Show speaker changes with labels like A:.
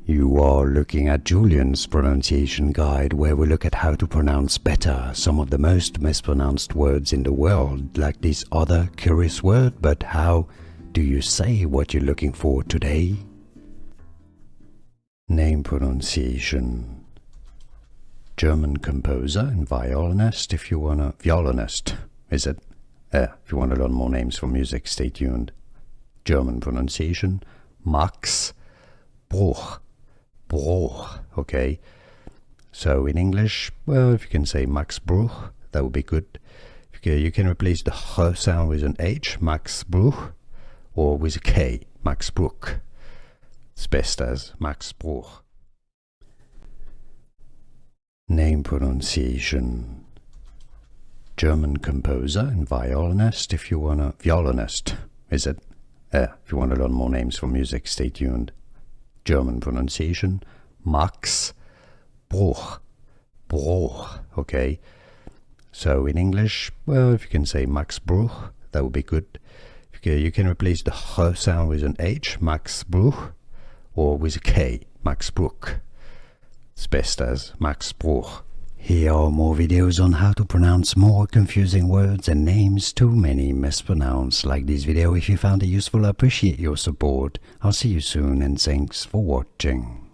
A: You are looking at Julian's pronunciation guide, where we look at how to pronounce better some of the most mispronounced words in the world, like this other curious word. But how do you say what you're looking for today? Name pronunciation. German composer and violinist. If you wanna violinist, is it? If you want to learn more names for music, stay tuned. German pronunciation. Max Bruch. Bruch, okay. So in English, well, if you can say Max Bruch, that would be good. You can replace the H sound with an H, Max Bruch, or with a K, Max Bruch. It's best as Max Bruch. Name pronunciation. German composer and violinist. If you wanna violinist, is it? If you want to learn more names for music, stay tuned. German pronunciation. Max Bruch. Bruch, okay. So in English, well, if you can say Max Bruch, that would be good. You can replace the H sound with an H, Max Bruch, or with a K, Max Bruch. It's best as Max Bruch. Here are more videos on how to pronounce more confusing words and names too many mispronounced. Like this video if you found it useful. I appreciate your support. I'll see you soon and thanks for watching.